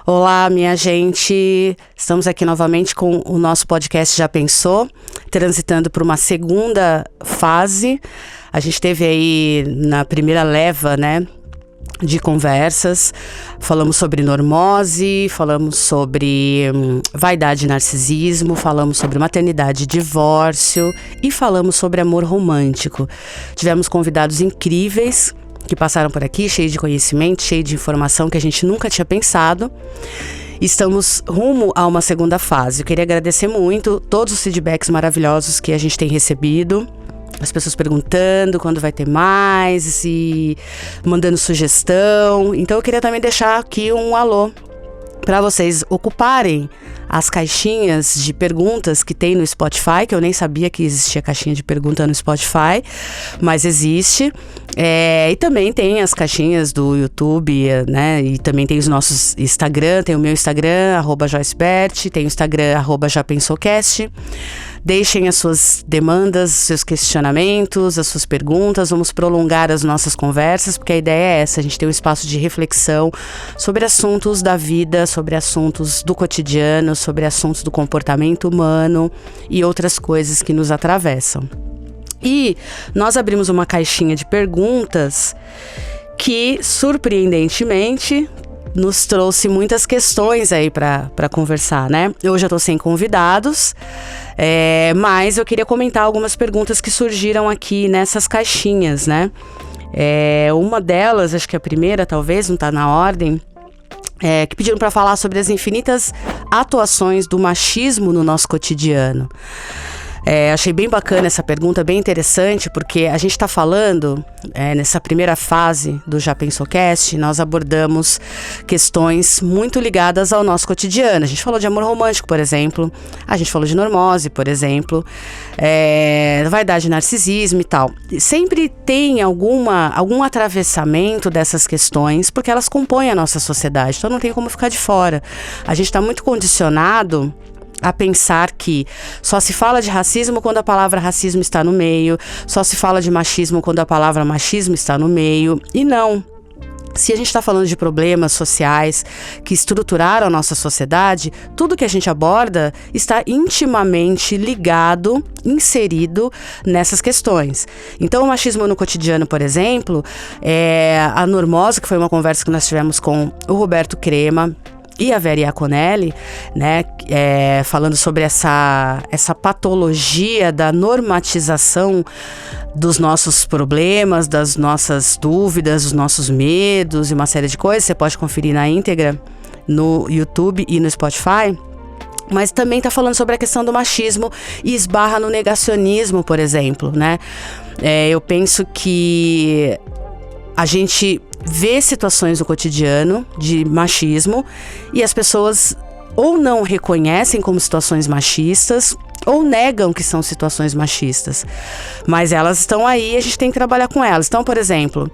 Olá, minha gente! Estamos aqui novamente com o nosso podcast Já Pensou, transitando por uma segunda fase. A gente teve aí na primeira leva, né, de conversas, falamos sobre normose, falamos sobre vaidade e narcisismo, falamos sobre maternidade e divórcio e falamos sobre amor romântico. Tivemos convidados incríveis que passaram por aqui, cheio de conhecimento, cheio de informação que a gente nunca tinha pensado. Estamos rumo a uma segunda fase. Eu queria agradecer muito todos os feedbacks maravilhosos que a gente tem recebido. As pessoas perguntando quando vai ter mais e mandando sugestão. Então eu queria também deixar aqui um alô para vocês ocuparem as caixinhas de perguntas que tem no Spotify, que eu nem sabia que existia caixinha de pergunta no Spotify, mas existe. E também tem as caixinhas do YouTube, né? E também tem os nossos Instagram, tem o meu Instagram, @JoyceBert, tem o Instagram, @JaPensouCast. Deixem as suas demandas, seus questionamentos, as suas perguntas. Vamos prolongar as nossas conversas, porque a ideia é essa, a gente ter um espaço de reflexão sobre assuntos da vida, sobre assuntos do cotidiano, sobre assuntos do comportamento humano e outras coisas que nos atravessam. E nós abrimos uma caixinha de perguntas que, surpreendentemente, nos trouxe muitas questões aí para conversar, né? Hoje eu tô sem convidados, mas eu queria comentar algumas perguntas que surgiram aqui nessas caixinhas, né? Uma delas, acho que a primeira talvez, não tá na ordem, que pediram para falar sobre as infinitas atuações do machismo no nosso cotidiano. Achei bem bacana essa pergunta, bem interessante, porque a gente está falando, nessa primeira fase do Já Pensou Cast, nós abordamos questões muito ligadas ao nosso cotidiano. A gente falou de amor romântico, por exemplo, a gente falou de normose, por exemplo, vaidade e narcisismo e tal. Sempre tem algum atravessamento dessas questões, porque elas compõem a nossa sociedade, então não tem como ficar de fora. A gente está muito condicionado a pensar que só se fala de racismo quando a palavra racismo está no meio, só se fala de machismo quando a palavra machismo está no meio, e não. Se a gente está falando de problemas sociais que estruturaram a nossa sociedade, tudo que a gente aborda está intimamente ligado, inserido nessas questões. Então, o machismo no cotidiano, por exemplo, a normose, que foi uma conversa que nós tivemos com o Roberto Crema e a Vera Iaconelli, né, falando sobre essa patologia da normatização dos nossos problemas, das nossas dúvidas, dos nossos medos e uma série de coisas. Você pode conferir na íntegra no YouTube e no Spotify. Mas também está falando sobre a questão do machismo e esbarra no negacionismo, por exemplo, né? Eu penso que a gente vê situações no cotidiano de machismo e as pessoas ou não reconhecem como situações machistas ou negam que são situações machistas. Mas elas estão aí e a gente tem que trabalhar com elas. Então, por exemplo,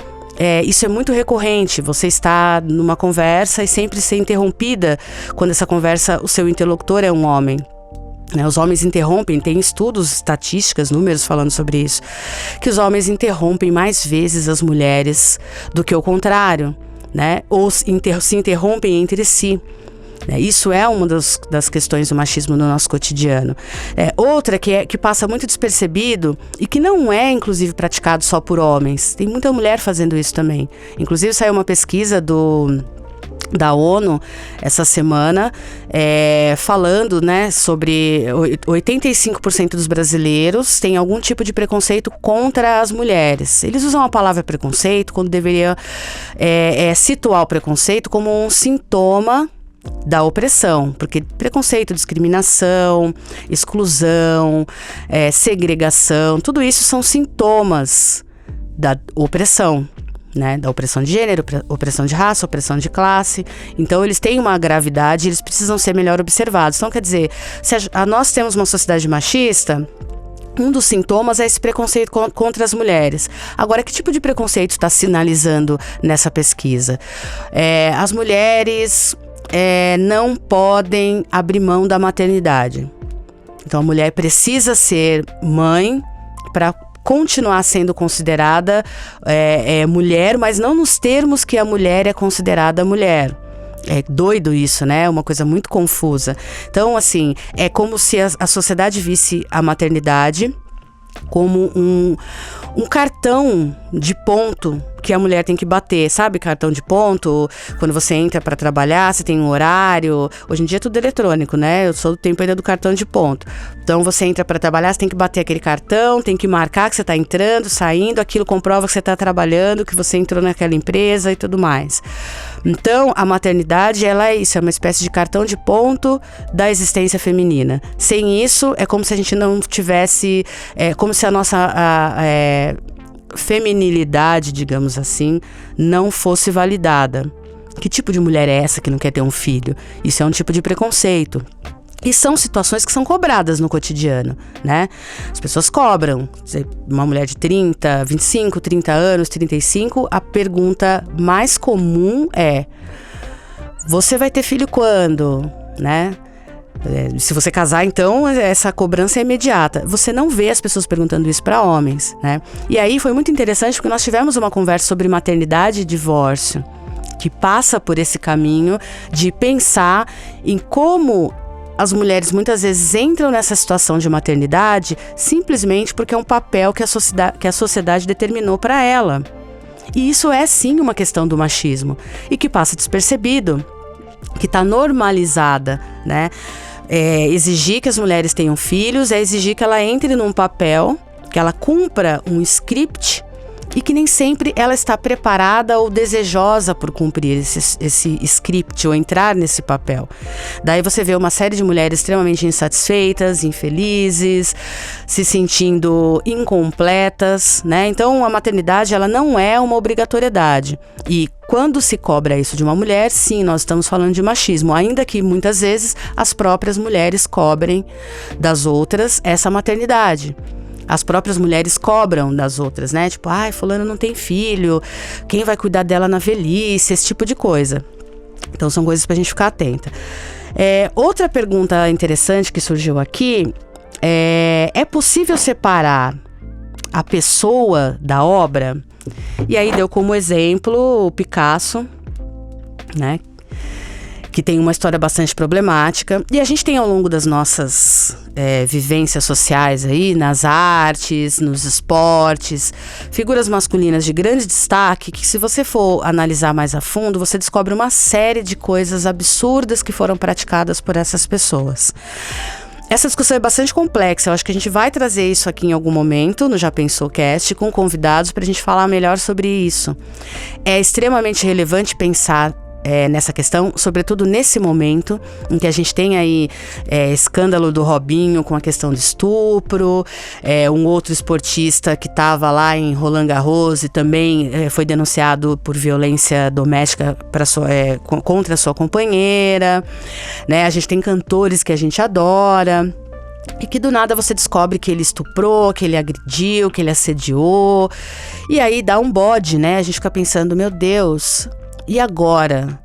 isso é muito recorrente. Você está numa conversa e sempre ser interrompida quando essa conversa, o seu interlocutor é um homem. Os homens interrompem, tem estudos, estatísticas, números falando sobre isso, que os homens interrompem mais vezes as mulheres do que o contrário, né? Ou se interrompem entre si. Isso é uma das questões do machismo no nosso cotidiano. Outra que passa muito despercebido e que não é, inclusive, praticado só por homens. Tem muita mulher fazendo isso também. Inclusive, saiu uma pesquisa da ONU essa semana, falando, né, sobre 85% dos brasileiros têm algum tipo de preconceito contra as mulheres. Eles usam a palavra preconceito quando deveria situar o preconceito como um sintoma da opressão, porque preconceito, discriminação, exclusão, segregação, tudo isso são sintomas da opressão, né? Da opressão de gênero, opressão de raça, opressão de classe. Então eles têm uma gravidade, eles precisam ser melhor observados. Então, quer dizer, se nós temos uma sociedade machista, um dos sintomas é esse preconceito contra as mulheres. Agora, que tipo de preconceito está sinalizando nessa pesquisa? As mulheres não podem abrir mão da maternidade. Então a mulher precisa ser mãe para continuar sendo considerada mulher, mas não nos termos que a mulher é considerada mulher. É doido isso, né? É uma coisa muito confusa. Então, assim, é como se a sociedade visse a maternidade como um cartão de ponto que a mulher tem que bater, sabe? Cartão de ponto, quando você entra para trabalhar, você tem um horário. Hoje em dia é tudo eletrônico, né? Eu sou do tempo ainda do cartão de ponto. Então você entra para trabalhar, você tem que bater aquele cartão, tem que marcar que você tá entrando, saindo, aquilo comprova que você tá trabalhando, que você entrou naquela empresa e tudo mais. Então, a maternidade, ela é isso, é uma espécie de cartão de ponto da existência feminina. Sem isso, é como se a gente não tivesse, como se a nossa feminilidade, digamos assim, não fosse validada. Que tipo de mulher é essa que não quer ter um filho? Isso é um tipo de preconceito. E são situações que são cobradas no cotidiano, né? As pessoas cobram. Uma mulher de 30, 25, 30 anos, 35, a pergunta mais comum é: você vai ter filho quando? Né? Se você casar, então, essa cobrança é imediata. Você não vê as pessoas perguntando isso para homens, né? E aí foi muito interessante porque nós tivemos uma conversa sobre maternidade e divórcio, que passa por esse caminho de pensar em como as mulheres muitas vezes entram nessa situação de maternidade simplesmente porque é um papel que a sociedade determinou para ela. E isso é sim uma questão do machismo e que passa despercebido, que está normalizada, né? Exigir que as mulheres tenham filhos é exigir que ela entre num papel, que ela cumpra um script e que nem sempre ela está preparada ou desejosa por cumprir esse script ou entrar nesse papel. Daí você vê uma série de mulheres extremamente insatisfeitas, infelizes, se sentindo incompletas, né? Então a maternidade, ela não é uma obrigatoriedade. E quando se cobra isso de uma mulher, sim, nós estamos falando de machismo, ainda que muitas vezes as próprias mulheres cobrem das outras essa maternidade. As próprias mulheres cobram das outras, né? Tipo, fulano não tem filho, quem vai cuidar dela na velhice, esse tipo de coisa. Então são coisas pra gente ficar atenta. Outra pergunta interessante que surgiu aqui é possível separar a pessoa da obra? E aí deu como exemplo o Picasso, né? Que tem uma história bastante problemática. E a gente tem ao longo das nossas vivências sociais aí, nas artes, nos esportes, figuras masculinas de grande destaque, que se você for analisar mais a fundo, você descobre uma série de coisas absurdas que foram praticadas por essas pessoas. Essa discussão é bastante complexa, eu acho que a gente vai trazer isso aqui em algum momento, no Já Pensou Cast, com convidados para a gente falar melhor sobre isso. É extremamente relevante pensar nessa questão, sobretudo nesse momento em que a gente tem aí escândalo do Robinho com a questão de estupro, um outro esportista que estava lá em Roland Garros e também foi denunciado por violência doméstica contra a sua companheira, né? A gente tem cantores que a gente adora e que do nada você descobre que ele estuprou, que ele agrediu, que ele assediou, e aí dá um bode, né? A gente fica pensando, meu Deus, e agora?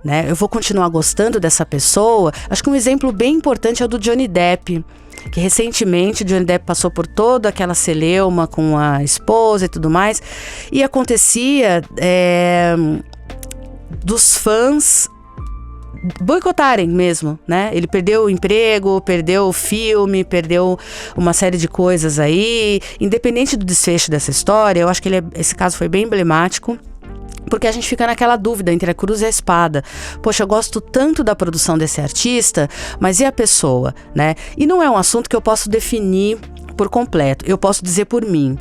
Né? Eu vou continuar gostando dessa pessoa? Acho que um exemplo bem importante é o do Johnny Depp, que recentemente o Johnny Depp passou por toda aquela celeuma com a esposa e tudo mais, e acontecia dos fãs boicotarem mesmo, né? Ele perdeu o emprego, perdeu o filme, perdeu uma série de coisas aí. Independente do desfecho dessa história, eu acho que esse caso foi bem emblemático, porque a gente fica naquela dúvida entre a cruz e a espada. Poxa, eu gosto tanto da produção desse artista, mas e a pessoa, né? E não é um assunto que eu posso definir por completo. Eu posso dizer por mim.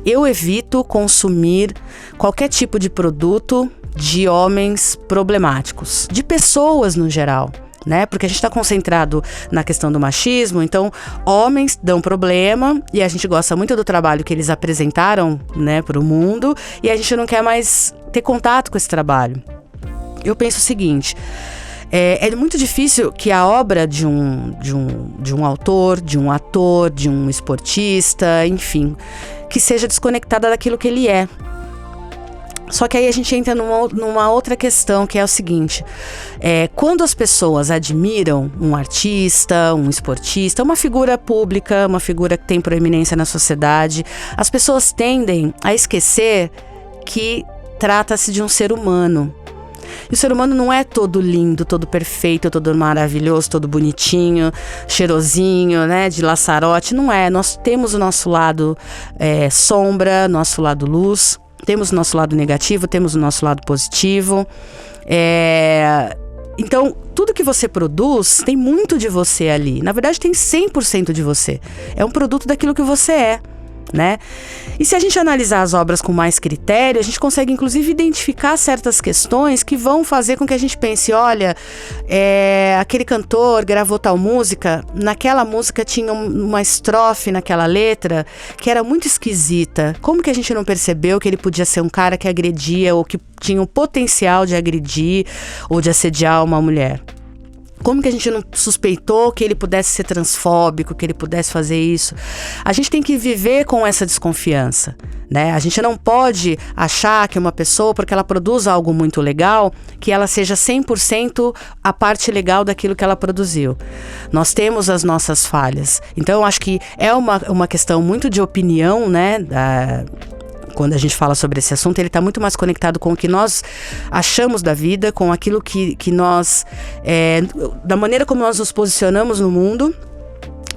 Eu evito consumir qualquer tipo de produto de homens problemáticos, de pessoas no geral, né? Porque a gente está concentrado na questão do machismo, então homens dão problema e a gente gosta muito do trabalho que eles apresentaram, né, para o mundo, e a gente não quer mais ter contato com esse trabalho. Eu penso o seguinte: é muito difícil que a obra de um autor, de um ator, de um esportista, enfim, que seja desconectada daquilo que ele é. Só que aí a gente entra numa outra questão, que é o seguinte: quando as pessoas admiram um artista, um esportista, uma figura pública, uma figura que tem proeminência na sociedade, as pessoas tendem a esquecer que trata-se de um ser humano. E o ser humano não é todo lindo, todo perfeito, todo maravilhoso, todo bonitinho, cheirosinho, né, de laçarote. Não é. Nós temos o nosso lado sombra, nosso lado luz. Temos o nosso lado negativo, temos o nosso lado positivo. Então, tudo que você produz tem muito de você ali. Na verdade, tem 100% de você. É um produto daquilo que você é, né? E se a gente analisar as obras com mais critério, a gente consegue inclusive identificar certas questões que vão fazer com que a gente pense, olha, aquele cantor gravou tal música, naquela música tinha uma estrofe naquela letra que era muito esquisita. Como que a gente não percebeu que ele podia ser um cara que agredia ou que tinha o potencial de agredir ou de assediar uma mulher? Como que a gente não suspeitou que ele pudesse ser transfóbico, que ele pudesse fazer isso? A gente tem que viver com essa desconfiança, né? A gente não pode achar que uma pessoa, porque ela produz algo muito legal, que ela seja 100% a parte legal daquilo que ela produziu. Nós temos as nossas falhas. Então, eu acho que é uma questão muito de opinião, né? Quando a gente fala sobre esse assunto, ele está muito mais conectado com o que nós achamos da vida, com aquilo que nós... da maneira como nós nos posicionamos no mundo,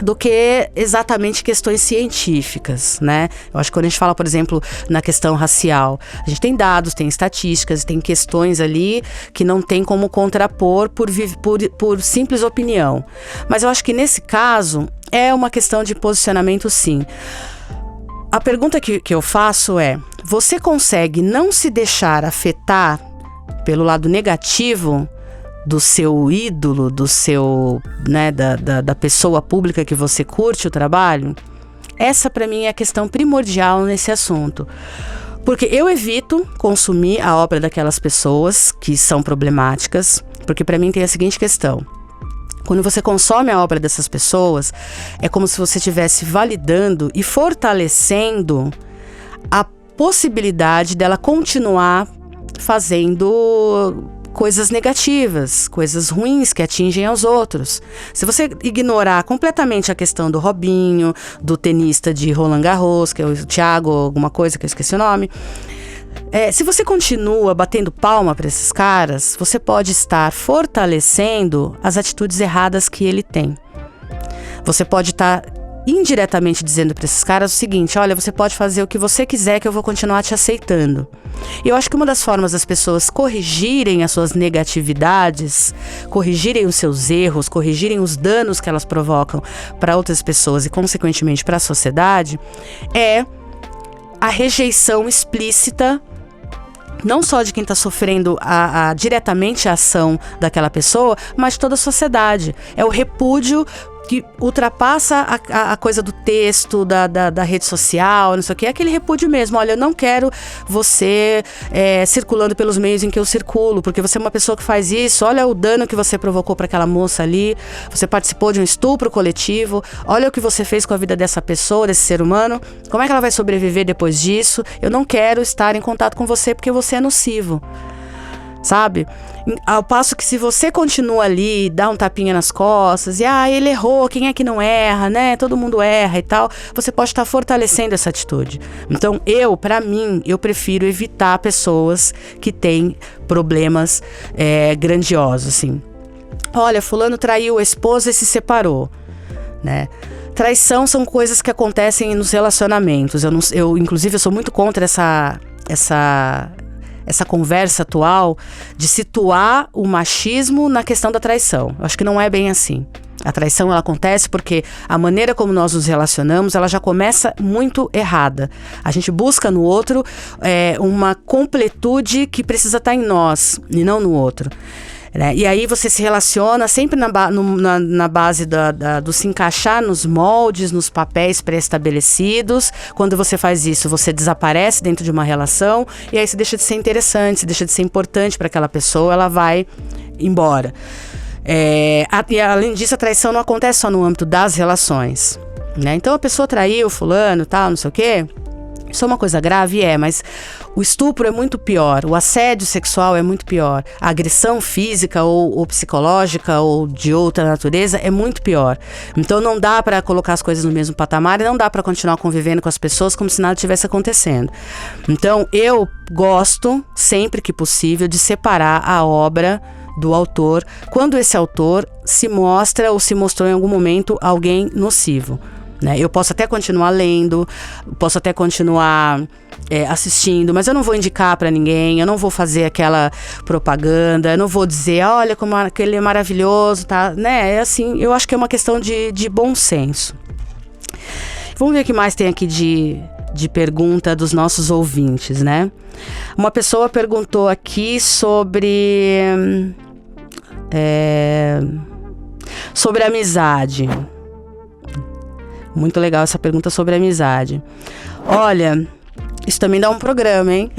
do que exatamente questões científicas, né? Eu acho que quando a gente fala, por exemplo, na questão racial, a gente tem dados, tem estatísticas, tem questões ali que não tem como contrapor por simples opinião. Mas eu acho que nesse caso é uma questão de posicionamento, sim. A pergunta que eu faço é: você consegue não se deixar afetar pelo lado negativo do seu ídolo, do seu, né, da pessoa pública que você curte o trabalho? Essa, para mim, é a questão primordial nesse assunto. Porque eu evito consumir a obra daquelas pessoas que são problemáticas, porque para mim tem a seguinte questão: quando você consome a obra dessas pessoas, é como se você estivesse validando e fortalecendo a possibilidade dela continuar fazendo coisas negativas, coisas ruins que atingem aos outros. Se você ignorar completamente a questão do Robinho, do tenista de Roland Garros, que é o Thiago, alguma coisa que eu esqueci o nome... se você continua batendo palma para esses caras, você pode estar fortalecendo as atitudes erradas que ele tem. Você pode estar indiretamente dizendo para esses caras o seguinte: olha, você pode fazer o que você quiser que eu vou continuar te aceitando. E eu acho que uma das formas das pessoas corrigirem as suas negatividades, corrigirem os seus erros, corrigirem os danos que elas provocam para outras pessoas e, consequentemente, para a sociedade, é a rejeição explícita, não só de quem está sofrendo diretamente a ação daquela pessoa, mas de toda a sociedade. É o repúdio que ultrapassa a coisa do texto, da rede social, não sei o que, é aquele repúdio mesmo. Olha, eu não quero você circulando pelos meios em que eu circulo, porque você é uma pessoa que faz isso, olha o dano que você provocou para aquela moça ali, você participou de um estupro coletivo, olha o que você fez com a vida dessa pessoa, desse ser humano, como é que ela vai sobreviver depois disso? Eu não quero estar em contato com você porque você é nocivo, sabe? Ao passo que se você continua ali, dá um tapinha nas costas e ele errou, quem é que não erra, né? Todo mundo erra e tal, você pode estar fortalecendo essa atitude. Então pra mim, eu prefiro evitar pessoas que têm problemas grandiosos, assim. Olha, fulano traiu a esposa e se separou, né? Traição são coisas que acontecem nos relacionamentos. Inclusive, eu sou muito contra essa conversa atual de situar o machismo na questão da traição. Eu acho que não é bem assim. A traição, ela acontece porque a maneira como nós nos relacionamos, ela já começa muito errada. A gente busca no outro uma completude que precisa estar em nós e não no outro. E aí você se relaciona sempre na base do se encaixar nos moldes, nos papéis pré-estabelecidos. Quando você faz isso, você desaparece dentro de uma relação e aí você deixa de ser interessante, você deixa de ser importante para aquela pessoa, ela vai embora. E além disso, a traição não acontece só no âmbito das relações, né? Então a pessoa traiu fulano, tal, não sei o quê. Isso é uma coisa grave? Mas o estupro é muito pior, o assédio sexual é muito pior, a agressão física ou psicológica ou de outra natureza é muito pior. Então não dá para colocar as coisas no mesmo patamar e não dá para continuar convivendo com as pessoas como se nada tivesse acontecendo. Então eu gosto, sempre que possível, de separar a obra do autor quando esse autor se mostra ou se mostrou em algum momento alguém nocivo. Eu posso até continuar lendo, posso até continuar assistindo, mas eu não vou indicar para ninguém, eu não vou fazer aquela propaganda, eu não vou dizer, olha como aquele é maravilhoso, tá? É assim, eu acho que é uma questão de bom senso. Vamos ver o que mais tem aqui de pergunta dos nossos ouvintes, né? Uma pessoa perguntou aqui sobre amizade. Muito legal essa pergunta sobre amizade. Olha, isso também dá um programa, hein?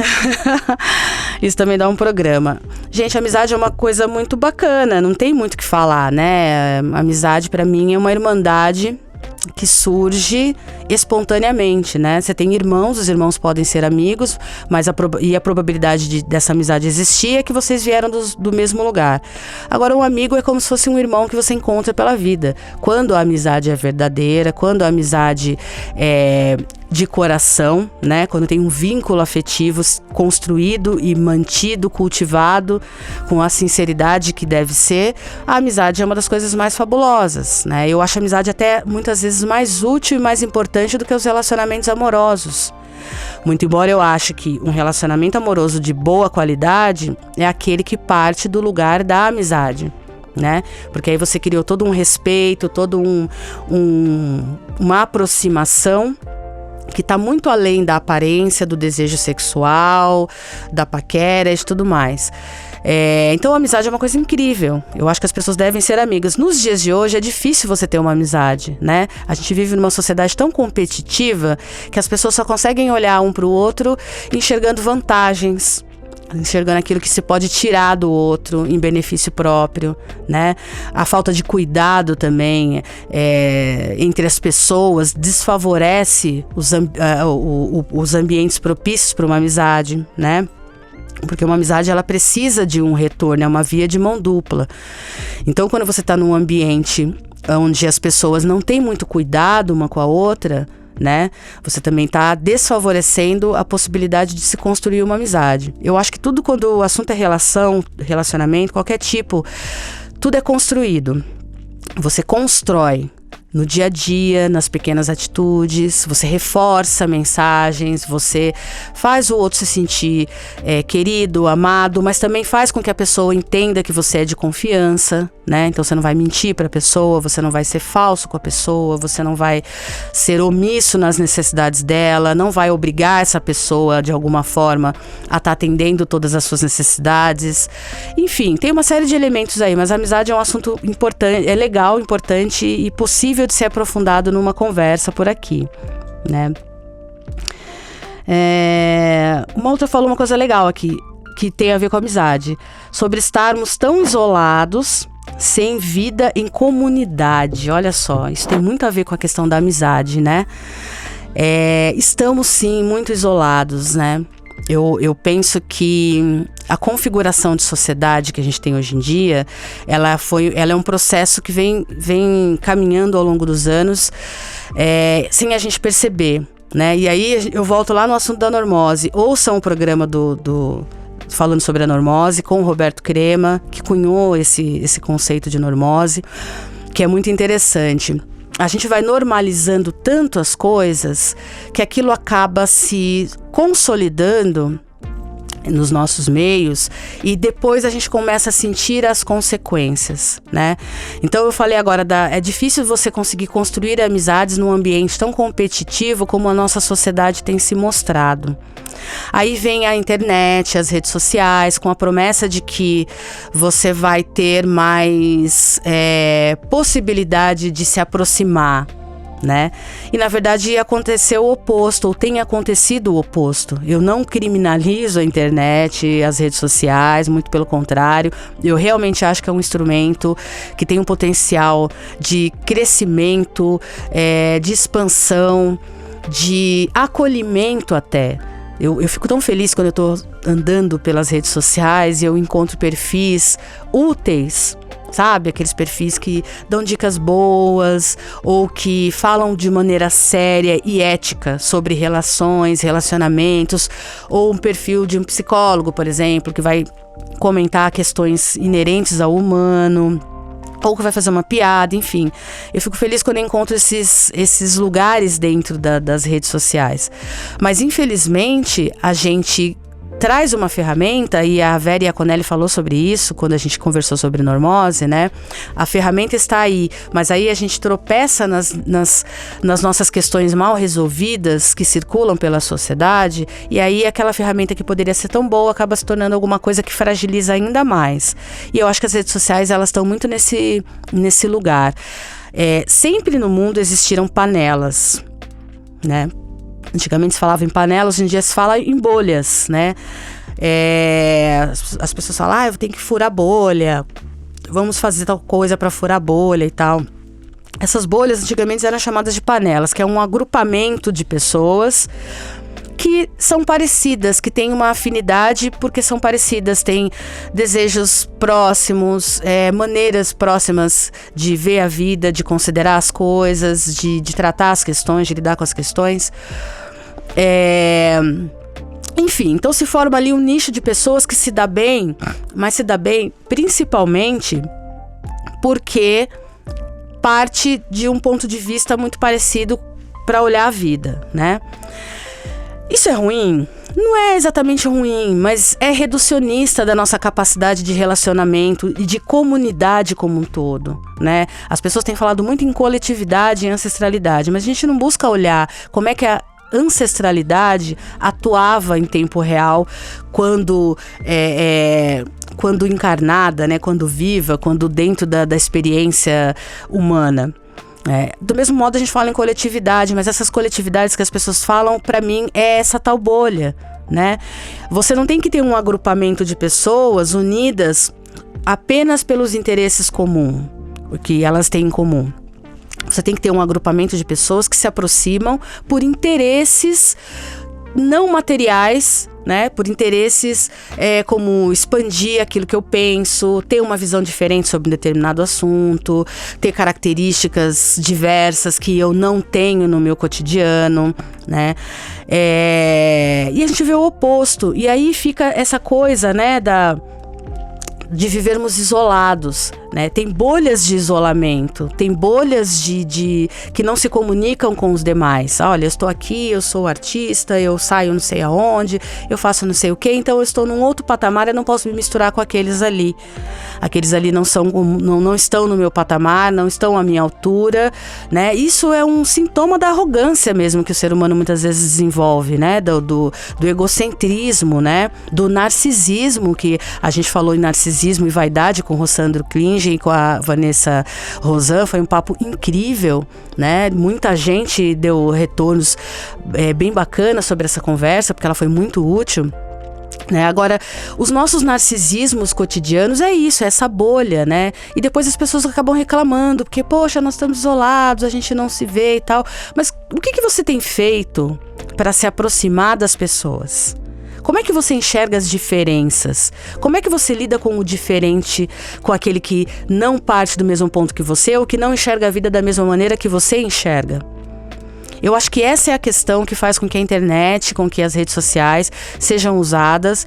Isso também dá um programa. Gente, amizade é uma coisa muito bacana, não tem muito o que falar, né? Amizade, pra mim, é uma irmandade que surge espontaneamente, né? Você tem irmãos, os irmãos podem ser amigos, mas a probabilidade dessa amizade existir é que vocês vieram do mesmo lugar. Agora, um amigo é como se fosse um irmão que você encontra pela vida. Quando a amizade é verdadeira, quando a amizade é de coração, né? Quando tem um vínculo afetivo construído e mantido, cultivado com a sinceridade que deve ser, a amizade é uma das coisas mais fabulosas, né? Eu acho a amizade até muitas vezes mais útil e mais importante do que os relacionamentos amorosos. Muito embora eu ache que um relacionamento amoroso de boa qualidade é aquele que parte do lugar da amizade, né? Porque aí você criou todo um respeito, todo uma aproximação que está muito além da aparência, do desejo sexual, da paquera e tudo mais. Então a amizade é uma coisa incrível. Eu acho que as pessoas devem ser amigas. Nos dias de hoje é difícil você ter uma amizade, né? A gente vive numa sociedade tão competitiva que as pessoas só conseguem olhar um para o outro enxergando vantagens, enxergando aquilo que se pode tirar do outro em benefício próprio, né? A falta de cuidado também entre as pessoas desfavorece os ambientes propícios para uma amizade, né? Porque uma amizade, ela precisa de um retorno, é uma via de mão dupla. Então, quando você está num ambiente onde as pessoas não têm muito cuidado uma com a outra, né? Você também está desfavorecendo a possibilidade de se construir uma amizade. Eu acho que tudo, quando o assunto é relacionamento, qualquer tipo, tudo é construído. Você constrói no dia a dia, nas pequenas atitudes, você reforça mensagens, você faz o outro se sentir querido, amado, mas também faz com que a pessoa entenda que você é de confiança, né? Então você não vai mentir para a pessoa, você não vai ser falso com a pessoa, você não vai ser omisso nas necessidades dela, não vai obrigar essa pessoa de alguma forma a estar atendendo todas as suas necessidades. Enfim, tem uma série de elementos aí, mas a amizade é um assunto importante, é legal, importante e possível de ser aprofundado numa conversa por aqui, né? Uma outra falou uma coisa legal aqui, que tem a ver com a amizade, sobre estarmos tão isolados, sem vida em comunidade. Olha só, isso tem muito a ver com a questão da amizade, né? Estamos sim muito isolados, né? Eu penso que a configuração de sociedade que a gente tem hoje em dia, ela é um processo que vem caminhando ao longo dos anos, sem a gente perceber, né? E aí eu volto lá no assunto da normose. Ouçam o programa falando sobre a normose com o Roberto Crema, que cunhou esse conceito de normose, que é muito interessante. A gente vai normalizando tanto as coisas que aquilo acaba se consolidando nos nossos meios e depois a gente começa a sentir as consequências, né? Então eu falei agora, é difícil você conseguir construir amizades num ambiente tão competitivo como a nossa sociedade tem se mostrado. Aí vem a internet, as redes sociais, com a promessa de que você vai ter mais possibilidade de se aproximar, né? E na verdade aconteceu o oposto, ou tem acontecido o oposto. Eu não criminalizo a internet, as redes sociais, muito pelo contrário. Eu realmente acho que é um instrumento que tem um potencial de crescimento, de expansão, de acolhimento até. Eu fico tão feliz quando eu tô andando pelas redes sociais e eu encontro perfis úteis, sabe? Aqueles perfis que dão dicas boas ou que falam de maneira séria e ética sobre relações, relacionamentos, ou um perfil de um psicólogo, por exemplo, que vai comentar questões inerentes ao humano, ou que vai fazer uma piada, enfim. Eu fico feliz quando eu encontro esses lugares dentro das redes sociais. Mas, infelizmente, a gente traz uma ferramenta, e a Vera e a Conelli falou sobre isso quando a gente conversou sobre normose, né? A ferramenta está aí, mas aí a gente tropeça nas nossas questões mal resolvidas que circulam pela sociedade, e aí aquela ferramenta que poderia ser tão boa acaba se tornando alguma coisa que fragiliza ainda mais. E eu acho que as redes sociais, elas estão muito nesse lugar. Sempre no mundo existiram panelas, né? Antigamente se falava em panelas, hoje em dia se fala em bolhas, né? As pessoas falam, eu tenho que furar bolha, vamos fazer tal coisa para furar bolha e tal. Essas bolhas antigamente eram chamadas de panelas, que é um agrupamento de pessoas que são parecidas, que têm uma afinidade porque são parecidas, têm desejos próximos, maneiras próximas de ver a vida, de considerar as coisas, de tratar as questões, de lidar com as questões. Enfim, então se forma ali um nicho de pessoas que se dá bem, mas se dá bem principalmente porque parte de um ponto de vista muito parecido para olhar a vida, né? Isso é ruim? Não é exatamente ruim, mas é reducionista da nossa capacidade de relacionamento e de comunidade como um todo, né? As pessoas têm falado muito em coletividade e ancestralidade, mas a gente não busca olhar como é que a ancestralidade atuava em tempo real quando encarnada, né? Quando viva, quando dentro da experiência humana. Do mesmo modo a gente fala em coletividade, mas essas coletividades que as pessoas falam, para mim, é essa tal bolha, né? Você não tem que ter um agrupamento de pessoas unidas apenas pelos interesses comuns, o que elas têm em comum. Você tem que ter um agrupamento de pessoas que se aproximam por interesses não materiais, né? Por interesses como expandir aquilo que eu penso, ter uma visão diferente sobre um determinado assunto, ter características diversas que eu não tenho no meu cotidiano, né? E a gente vê o oposto, e aí fica essa coisa, né, de vivermos isolados, né? Tem bolhas de isolamento, tem bolhas que não se comunicam com os demais. Olha, eu estou aqui, eu sou artista, eu saio não sei aonde, eu faço não sei o quê, então eu estou num outro patamar, eu não posso me misturar com aqueles ali. Aqueles ali não estão no meu patamar, não estão à minha altura, né? Isso é um sintoma da arrogância mesmo que o ser humano muitas vezes desenvolve, né? Do egocentrismo, né? Do narcisismo, que a gente falou em narcisismo e vaidade com o Rossandro Klinge e com a Vanessa Rosan, foi um papo incrível, né? Muita gente deu retornos bem bacanas sobre essa conversa, porque ela foi muito útil. Agora, os nossos narcisismos cotidianos é isso, é essa bolha, né? E depois as pessoas acabam reclamando, porque, poxa, nós estamos isolados, a gente não se vê e tal. Mas o que você tem feito para se aproximar das pessoas? Como é que você enxerga as diferenças? Como é que você lida com o diferente, com aquele que não parte do mesmo ponto que você ou que não enxerga a vida da mesma maneira que você enxerga? Eu acho que essa é a questão que faz com que a internet, com que as redes sociais sejam usadas,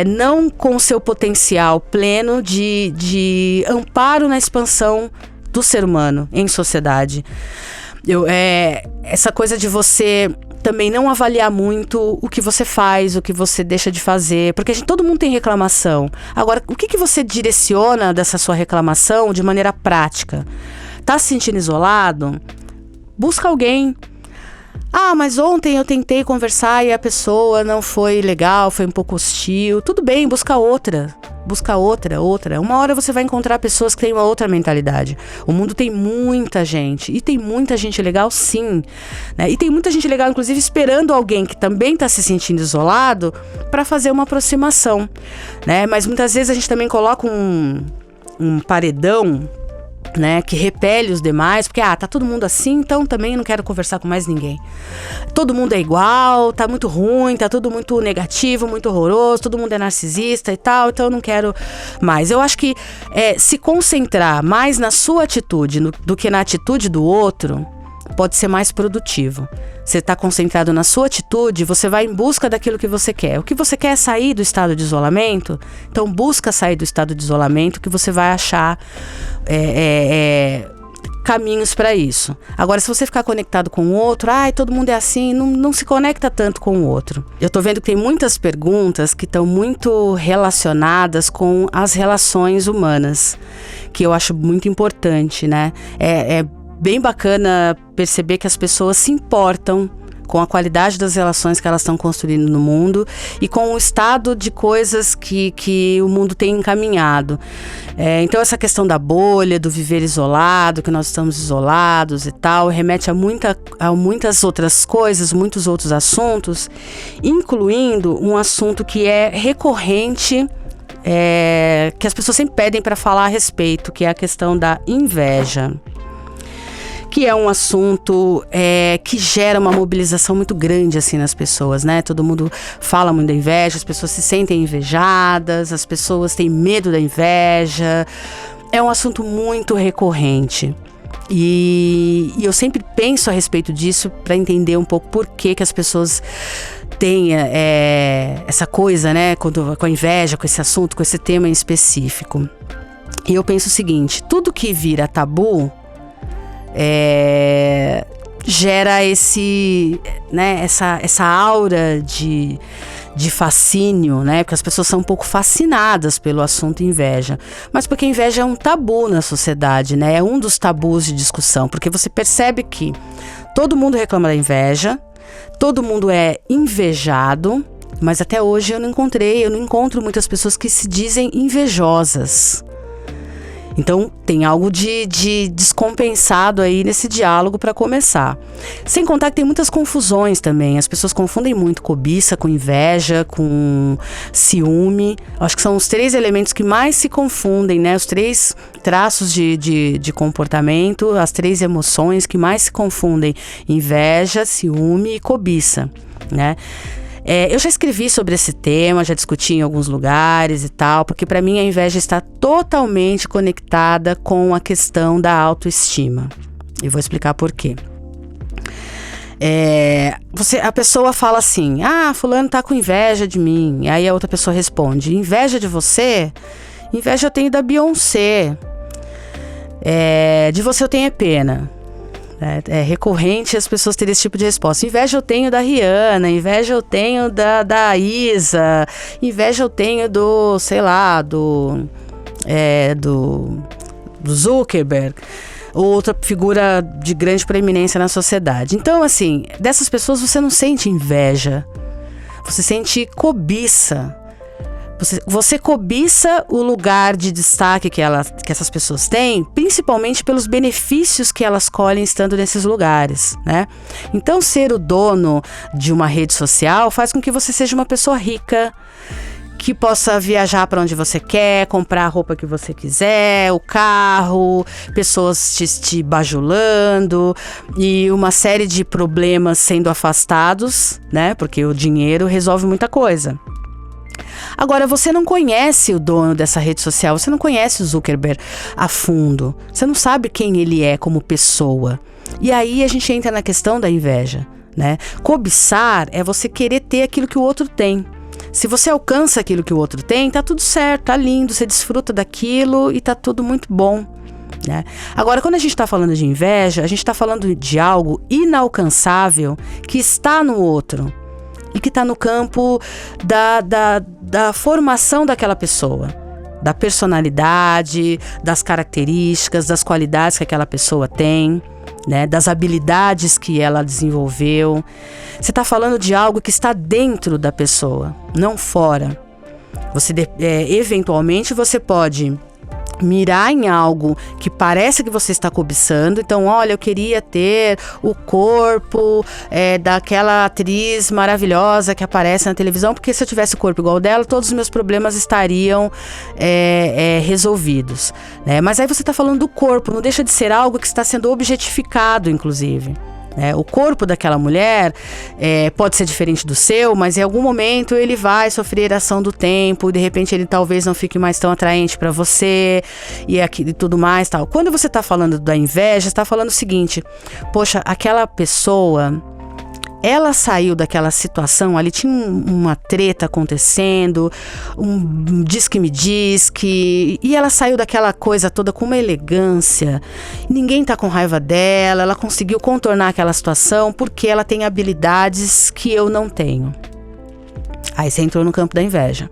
não com o seu potencial pleno de amparo na expansão do ser humano em sociedade. Essa coisa de você também não avaliar muito o que você faz, o que você deixa de fazer, porque todo mundo tem reclamação. Agora, o que você direciona dessa sua reclamação de maneira prática? Tá se sentindo isolado? Busca alguém. Mas ontem eu tentei conversar e a pessoa não foi legal, foi um pouco hostil. Tudo bem, busca outra. Busca outra. Uma hora você vai encontrar pessoas que têm uma outra mentalidade. O mundo tem muita gente. E tem muita gente legal, sim. Né? E tem muita gente legal, inclusive, esperando alguém que também está se sentindo isolado para fazer uma aproximação. Né? Mas muitas vezes a gente também coloca um paredão, né, que repele os demais, porque tá todo mundo assim, então também não quero conversar com mais ninguém. Todo mundo é igual, tá muito ruim, tá tudo muito negativo, muito horroroso, todo mundo é narcisista e tal, então eu não quero mais. Eu acho que se concentrar mais na sua atitude do que na atitude do outro pode ser mais produtivo. Você está concentrado na sua atitude, você vai em busca daquilo que você quer. O que você quer é sair do estado de isolamento? Então busca sair do estado de isolamento, que você vai achar caminhos para isso. Agora, se você ficar conectado com o outro, todo mundo é assim, não se conecta tanto com o outro. Eu tô vendo que tem muitas perguntas que estão muito relacionadas com as relações humanas, que eu acho muito importante, né? É bem bacana perceber que as pessoas se importam com a qualidade das relações que elas estão construindo no mundo e com o estado de coisas que o mundo tem encaminhado. Então essa questão da bolha, do viver isolado, que nós estamos isolados e tal, remete a muitas outras coisas, muitos outros assuntos, incluindo um assunto que é recorrente, que as pessoas sempre pedem para falar a respeito, que é a questão da inveja. Que é um assunto que gera uma mobilização muito grande assim nas pessoas, né? Todo mundo fala muito da inveja, as pessoas se sentem invejadas, as pessoas têm medo da inveja. É um assunto muito recorrente. E eu sempre penso a respeito disso para entender um pouco por que as pessoas têm essa coisa, né? Com a inveja, com esse assunto, com esse tema em específico. E eu penso o seguinte: tudo que vira tabu gera essa aura de fascínio, né? Porque as pessoas são um pouco fascinadas pelo assunto inveja. Mas porque a inveja é um tabu na sociedade, né? É um dos tabus de discussão. Porque você percebe que todo mundo reclama da inveja, todo mundo é invejado, mas até hoje eu não encontro muitas pessoas que se dizem invejosas. Então, tem algo de descompensado aí nesse diálogo para começar. Sem contar que tem muitas confusões também. As pessoas confundem muito cobiça com inveja, com ciúme. Acho que são os 3 elementos que mais se confundem, né? Os 3 traços de comportamento, as 3 emoções que mais se confundem: inveja, ciúme e cobiça, né? Eu já escrevi sobre esse tema, já discuti em alguns lugares e tal, porque para mim a inveja está totalmente conectada com a questão da autoestima. E vou explicar por quê. A pessoa fala assim: fulano tá com inveja de mim. E aí a outra pessoa responde: inveja de você? Inveja eu tenho da Beyoncé. De você eu tenho pena. É recorrente as pessoas terem esse tipo de resposta. Inveja eu tenho da Rihanna, inveja eu tenho da Isa, inveja eu tenho do Zuckerberg, outra figura de grande preeminência na sociedade. Então, assim, dessas pessoas você não sente inveja, você sente cobiça. Você cobiça o lugar de destaque que essas pessoas têm, principalmente pelos benefícios que elas colhem estando nesses lugares, né? Então, ser o dono de uma rede social faz com que você seja uma pessoa rica, que possa viajar para onde você quer, comprar a roupa que você quiser, o carro, pessoas te bajulando e uma série de problemas sendo afastados, né? Porque o dinheiro resolve muita coisa. Agora, você não conhece o dono dessa rede social, você não conhece o Zuckerberg a fundo, você não sabe quem ele é como pessoa. E aí a gente entra na questão da inveja, né? Cobiçar é você querer ter aquilo que o outro tem. Se você alcança aquilo que o outro tem, tá tudo certo, tá lindo, você desfruta daquilo e tá tudo muito bom, né? Agora, quando a gente está falando de inveja, a gente está falando de algo inalcançável que está no outro e que está no campo da formação daquela pessoa, da personalidade, das características, das qualidades que aquela pessoa tem, né, das habilidades que ela desenvolveu. Você está falando de algo que está dentro da pessoa, não fora. Eventualmente você pode mirar em algo que parece que você está cobiçando. Então, olha, eu queria ter o corpo daquela atriz maravilhosa que aparece na televisão, porque se eu tivesse o corpo igual dela, todos os meus problemas estariam resolvidos, né? Mas aí você está falando do corpo, não deixa de ser algo que está sendo objetificado, inclusive. O corpo daquela mulher pode ser diferente do seu, mas em algum momento ele vai sofrer a ação do tempo, de repente ele talvez não fique mais tão atraente para você e tudo mais, tal. Quando você está falando da inveja, você está falando o seguinte: poxa, aquela pessoa, ela saiu daquela situação, ali tinha uma treta acontecendo, um diz-que-me-diz-que, e ela saiu daquela coisa toda com uma elegância, ninguém tá com raiva dela, ela conseguiu contornar aquela situação porque ela tem habilidades que eu não tenho. Aí você entrou no campo da inveja.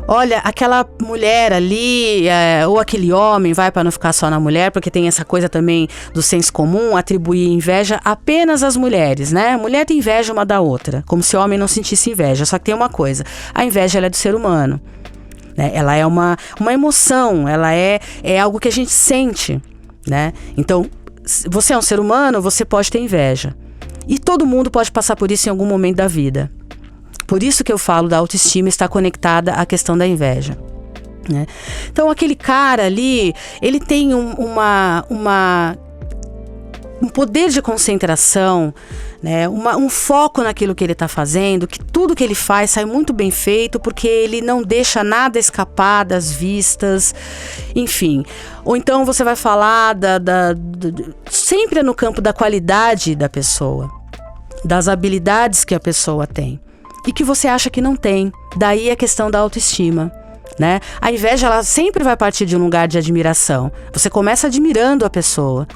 Olha, aquela mulher ali, ou aquele homem, para não ficar só na mulher, porque tem essa coisa também do senso comum, atribuir inveja apenas às mulheres, né? A mulher tem inveja uma da outra, como se o homem não sentisse inveja. Só que tem uma coisa, a inveja ela é do ser humano, né? Ela é uma emoção, ela é algo que a gente sente, né? Então, você é um ser humano, você pode ter inveja. E todo mundo pode passar por isso em algum momento da vida. Por isso que eu falo da autoestima estar conectada à questão da inveja, né? Então, aquele cara ali, ele tem um poder de concentração, né? Um foco naquilo que ele está fazendo, que tudo que ele faz sai muito bem feito, porque ele não deixa nada escapar das vistas, enfim. Ou então você vai falar sempre no campo da qualidade da pessoa, das habilidades que a pessoa tem e que você acha que não tem. Daí a questão da autoestima, né? A inveja, ela sempre vai partir de um lugar de admiração. Você começa admirando a pessoa,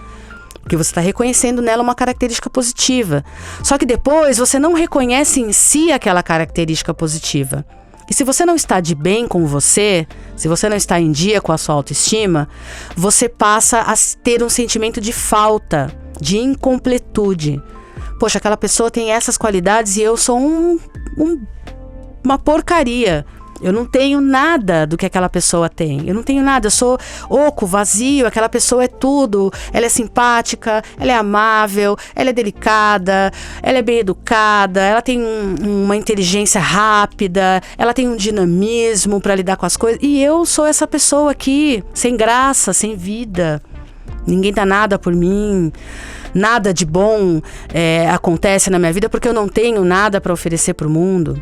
porque você está reconhecendo nela uma característica positiva. Só que depois você não reconhece em si aquela característica positiva. E se você não está de bem com você, se você não está em dia com a sua autoestima, você passa a ter um sentimento de falta, de incompletude. Poxa, aquela pessoa tem essas qualidades e eu sou uma porcaria. Eu não tenho nada do que aquela pessoa tem. Eu não tenho nada, eu sou oco, vazio. Aquela pessoa é tudo. Ela é simpática, ela é amável, ela é delicada, ela é bem educada, ela tem uma inteligência rápida, ela tem um dinamismo para lidar com as coisas. E eu sou essa pessoa aqui, sem graça, sem vida. Ninguém dá nada por mim. Nada de bom acontece na minha vida porque eu não tenho nada para oferecer para o mundo.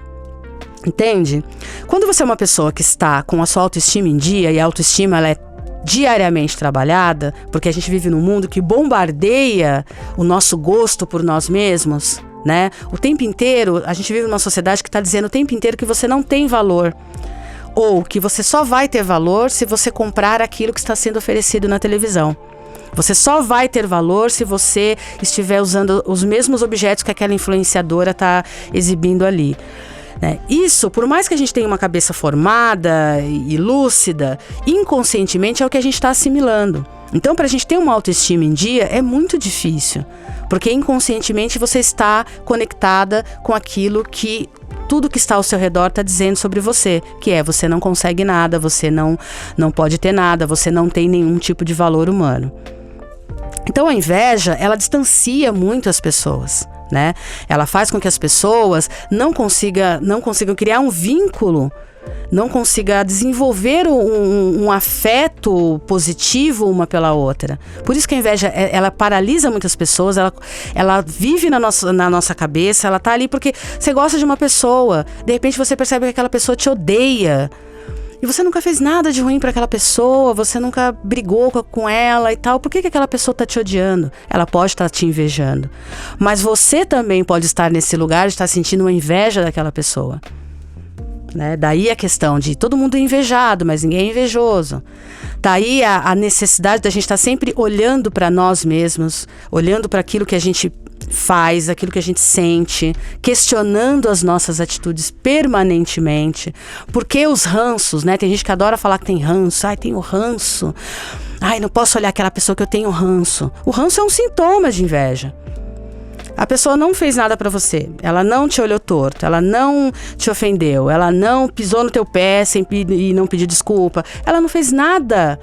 Entende? Quando você é uma pessoa que está com a sua autoestima em dia, e a autoestima ela é diariamente trabalhada, porque a gente vive num mundo que bombardeia o nosso gosto por nós mesmos, né? O tempo inteiro, a gente vive numa sociedade que está dizendo o tempo inteiro que você não tem valor, ou que você só vai ter valor se você comprar aquilo que está sendo oferecido na televisão. Você só vai ter valor se você estiver usando os mesmos objetos que aquela influenciadora está exibindo ali, né? Isso, por mais que a gente tenha uma cabeça formada e lúcida, inconscientemente é o que a gente está assimilando. Então, para a gente ter uma autoestima em dia, é muito difícil, porque inconscientemente você está conectada com aquilo que tudo que está ao seu redor está dizendo sobre você, que você não consegue nada, você não pode ter nada, você não tem nenhum tipo de valor humano. Então a inveja, ela distancia muito as pessoas, né? Ela faz com que as pessoas não consigam criar um vínculo, não consigam desenvolver um afeto positivo uma pela outra. Por isso que a inveja, ela paralisa muitas pessoas, ela vive na nossa cabeça, ela tá ali porque você gosta de uma pessoa, de repente você percebe que aquela pessoa te odeia. E você nunca fez nada de ruim para aquela pessoa, você nunca brigou com ela e tal. Por que aquela pessoa está te odiando? Ela pode estar te invejando. Mas você também pode estar nesse lugar de estar sentindo uma inveja daquela pessoa, né? Daí a questão de todo mundo é invejado, mas ninguém é invejoso. Daí a necessidade da gente estar sempre olhando para nós mesmos, olhando para aquilo que a gente faz, aquilo que a gente sente, questionando as nossas atitudes permanentemente. Porque os ranços, né? Tem gente que adora falar que tem ranço. Ai, tenho ranço. Ai, não posso olhar aquela pessoa que eu tenho ranço. O ranço é um sintoma de inveja. A pessoa não fez nada pra você, ela não te olhou torto, ela não te ofendeu, ela não pisou no teu pé e não pediu desculpa, ela não fez nada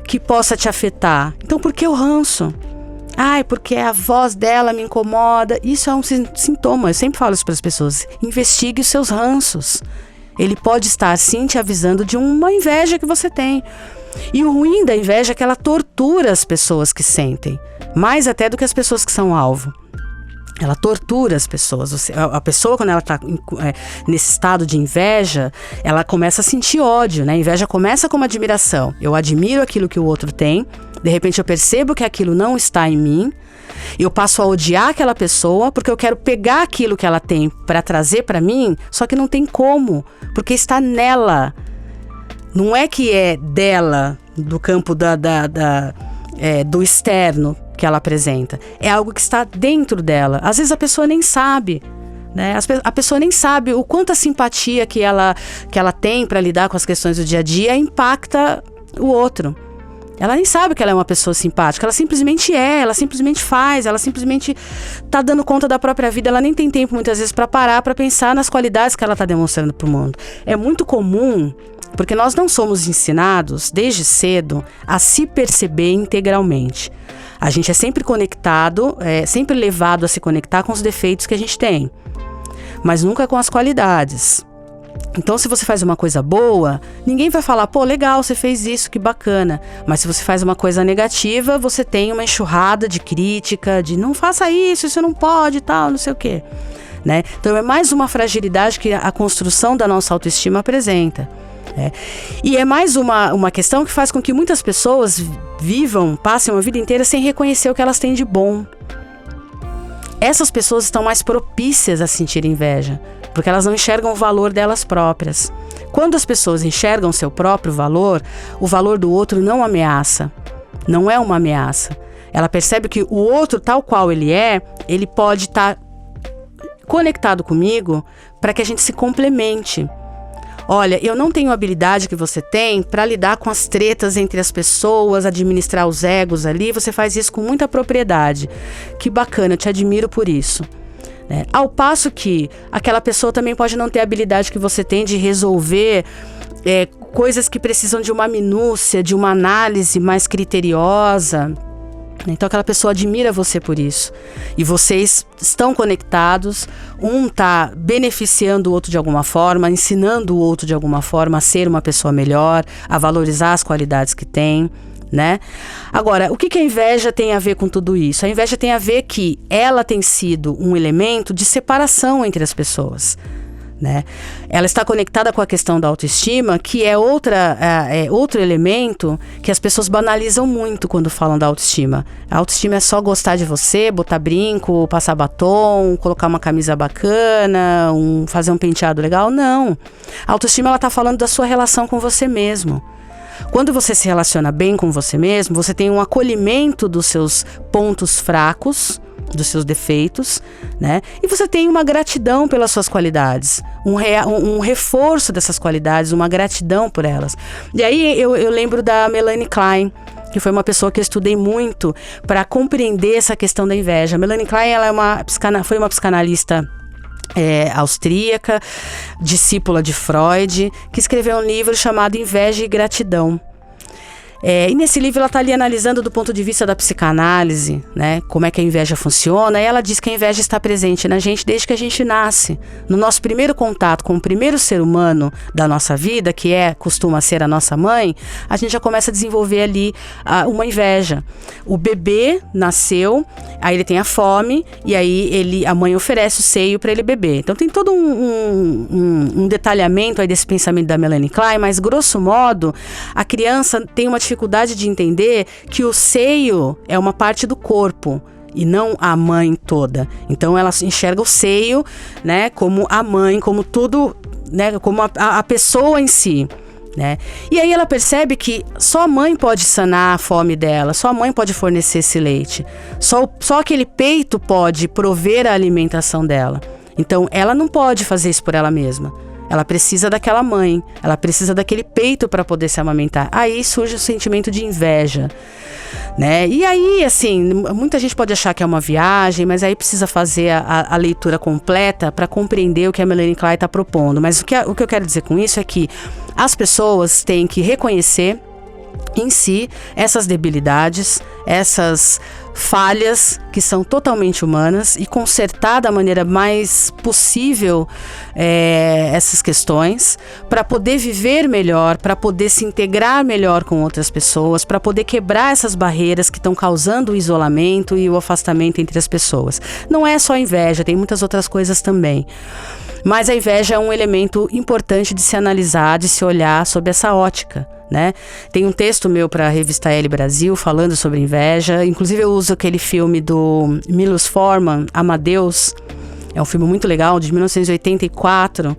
que possa te afetar. Então por que o ranço? Ai, porque a voz dela me incomoda. Isso é um sintoma, eu sempre falo isso para as pessoas. Investigue os seus ranços. Ele pode estar sim te avisando de uma inveja que você tem. E o ruim da inveja é que ela tortura as pessoas que sentem, mais até do que as pessoas que são alvo. Ela tortura as pessoas. A pessoa, quando ela está nesse estado de inveja, ela começa a sentir ódio, né? A inveja começa como admiração. Eu admiro aquilo que o outro tem, de repente eu percebo que aquilo não está em mim, eu passo a odiar aquela pessoa porque eu quero pegar aquilo que ela tem para trazer para mim, só que não tem como, porque está nela. Não é que é dela, do campo do externo que ela apresenta. É algo que está dentro dela. Às vezes a pessoa nem sabe, né? A pessoa nem sabe o quanto a simpatia que ela tem para lidar com as questões do dia a dia impacta o outro. Ela nem sabe que ela é uma pessoa simpática, ela simplesmente ela simplesmente faz, ela simplesmente tá dando conta da própria vida, ela nem tem tempo muitas vezes para parar, para pensar nas qualidades que ela tá demonstrando pro mundo. É muito comum, porque nós não somos ensinados desde cedo a se perceber integralmente. A gente é sempre conectado, sempre levado a se conectar com os defeitos que a gente tem, mas nunca com as qualidades. Então, se você faz uma coisa boa, ninguém vai falar, pô, legal, você fez isso, que bacana. Mas se você faz uma coisa negativa, você tem uma enxurrada de crítica, de não faça isso, você não pode e tal, não sei o quê. Né? Então, é mais uma fragilidade que a construção da nossa autoestima apresenta. E é mais uma questão que faz com que muitas pessoas passem uma vida inteira sem reconhecer o que elas têm de bom. Essas pessoas estão mais propícias a sentir inveja, porque elas não enxergam o valor delas próprias. Quando as pessoas enxergam seu próprio valor, o valor do outro não ameaça, não é uma ameaça. Ela percebe que o outro, tal qual ele pode estar conectado comigo para que a gente se complemente. Olha, eu não tenho a habilidade que você tem para lidar com as tretas entre as pessoas, administrar os egos ali, você faz isso com muita propriedade. Que bacana, eu te admiro por isso. Ao passo que aquela pessoa também pode não ter a habilidade que você tem de resolver coisas que precisam de uma minúcia, de uma análise mais criteriosa. Então aquela pessoa admira você por isso. E vocês estão conectados, um está beneficiando o outro de alguma forma, ensinando o outro de alguma forma a ser uma pessoa melhor, a valorizar as qualidades que tem, né? Agora, o que a inveja tem a ver com tudo isso? A inveja tem a ver que ela tem sido um elemento de separação entre as pessoas. Né? Ela está conectada com a questão da autoestima, que é outro elemento que as pessoas banalizam muito quando falam da autoestima. A autoestima é só gostar de você, botar brinco, passar batom, colocar uma camisa bacana, fazer um penteado legal. Não. A autoestima está falando da sua relação com você mesmo. Quando você se relaciona bem com você mesmo, você tem um acolhimento dos seus pontos fracos, dos seus defeitos, né? E você tem uma gratidão pelas suas qualidades, um reforço dessas qualidades, uma gratidão por elas. E aí eu lembro da Melanie Klein, que foi uma pessoa que eu estudei muito para compreender essa questão da inveja. A Melanie Klein, ela foi uma psicanalista austríaca, discípula de Freud, que escreveu um livro chamado Inveja e Gratidão. E nesse livro ela está ali analisando do ponto de vista da psicanálise, né, como é que a inveja funciona, e ela diz que a inveja está presente na gente desde que a gente nasce. No nosso primeiro contato com o primeiro ser humano da nossa vida, que costuma ser a nossa mãe, a gente já começa a desenvolver ali uma inveja. O bebê nasceu, aí ele tem a fome, e aí a mãe oferece o seio para ele beber. Então tem todo um detalhamento aí desse pensamento da Melanie Klein, mas grosso modo, a criança tem uma dificuldade de entender que o seio é uma parte do corpo e não a mãe toda. Então ela enxerga o seio, né, como a mãe, como tudo, né, como a pessoa em si, né? E aí ela percebe que só a mãe pode sanar a fome dela, só a mãe pode fornecer esse leite, só aquele peito pode prover a alimentação dela. Então ela não pode fazer isso por ela mesma. Ela precisa daquela mãe, ela precisa daquele peito para poder se amamentar. Aí surge o sentimento de inveja, né? E aí, assim, muita gente pode achar que é uma viagem, mas aí precisa fazer a leitura completa para compreender o que a Melanie Klein está propondo. Mas o que eu quero dizer com isso é que as pessoas têm que reconhecer em si essas debilidades, essas falhas que são totalmente humanas e consertar da maneira mais possível essas questões para poder viver melhor, para poder se integrar melhor com outras pessoas, para poder quebrar essas barreiras que estão causando o isolamento e o afastamento entre as pessoas. Não é só inveja, tem muitas outras coisas também. Mas a inveja é um elemento importante de se analisar, de se olhar sob essa ótica, né? Tem um texto meu para a revista Elle Brasil falando sobre inveja. Inclusive eu uso aquele filme do Milos Forman, Amadeus. É um filme muito legal, de 1984,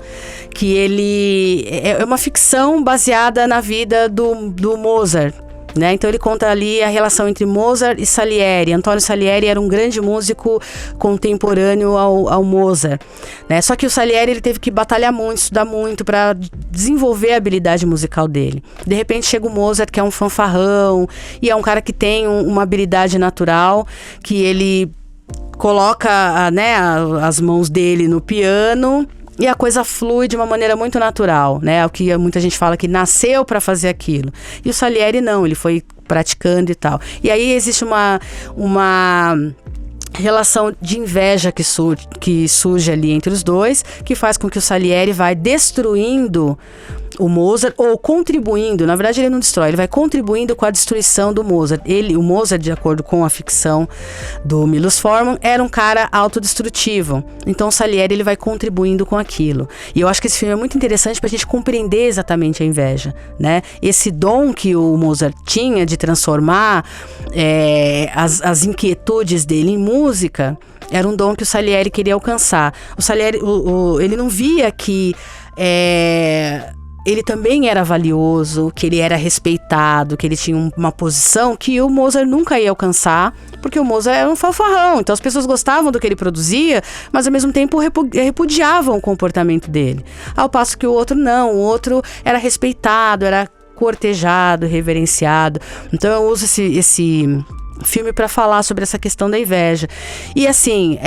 que ele é uma ficção baseada na vida do Mozart, né? Então ele conta ali a relação entre Mozart e Salieri. Antonio Salieri era um grande músico contemporâneo ao Mozart, né? Só que o Salieri ele teve que batalhar muito, estudar muito para desenvolver a habilidade musical dele. De repente chega o Mozart, que é um fanfarrão e é um cara que tem uma habilidade natural, que ele coloca as mãos dele no piano e a coisa flui de uma maneira muito natural, né? O que muita gente fala que nasceu para fazer aquilo. E o Salieri não, ele foi praticando e tal. E aí existe uma relação de inveja que surge ali entre os dois, que faz com que o Salieri vai destruindo o Mozart, ou contribuindo, na verdade ele não destrói, ele vai contribuindo com a destruição do Mozart. O Mozart, de acordo com a ficção do Milos Forman, era um cara autodestrutivo. Então o Salieri ele vai contribuindo com aquilo. E eu acho que esse filme é muito interessante para a gente compreender exatamente a inveja, né? Esse dom que o Mozart tinha de transformar as inquietudes dele em música, era um dom que o Salieri queria alcançar. O Salieri, ele não via que ele também era valioso, que ele era respeitado, que ele tinha uma posição que o Mozart nunca ia alcançar, porque o Mozart era um fanfarrão. Então as pessoas gostavam do que ele produzia, mas ao mesmo tempo repudiavam o comportamento dele. Ao passo que o outro não, o outro era respeitado, era cortejado, reverenciado. Então eu uso esse filme para falar sobre essa questão da inveja. E assim,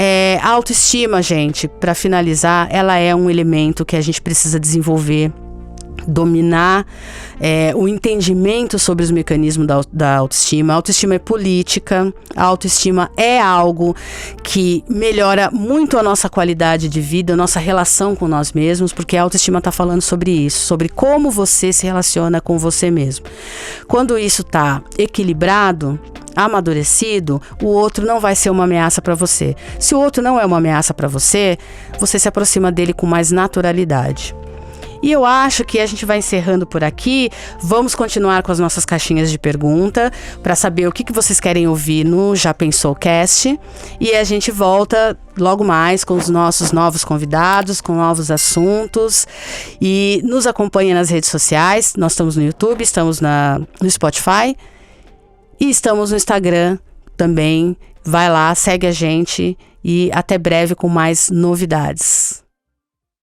a autoestima, gente, para finalizar, ela é um elemento que a gente precisa desenvolver, dominar o entendimento sobre os mecanismos da autoestima. A autoestima é política, a autoestima é algo que melhora muito a nossa qualidade de vida, a nossa relação com nós mesmos, porque a autoestima está falando sobre isso, sobre como você se relaciona com você mesmo. Quando isso está equilibrado, amadurecido, o outro não vai ser uma ameaça para você. Se o outro não é uma ameaça para você, você se aproxima dele com mais naturalidade. E eu acho que a gente vai encerrando por aqui. Vamos continuar com as nossas caixinhas de pergunta para saber o que vocês querem ouvir no Já Pensou Cast. E a gente volta logo mais com os nossos novos convidados, com novos assuntos. E nos acompanhe nas redes sociais. Nós estamos no YouTube, estamos no Spotify e estamos no Instagram também. Vai lá, segue a gente e até breve com mais novidades.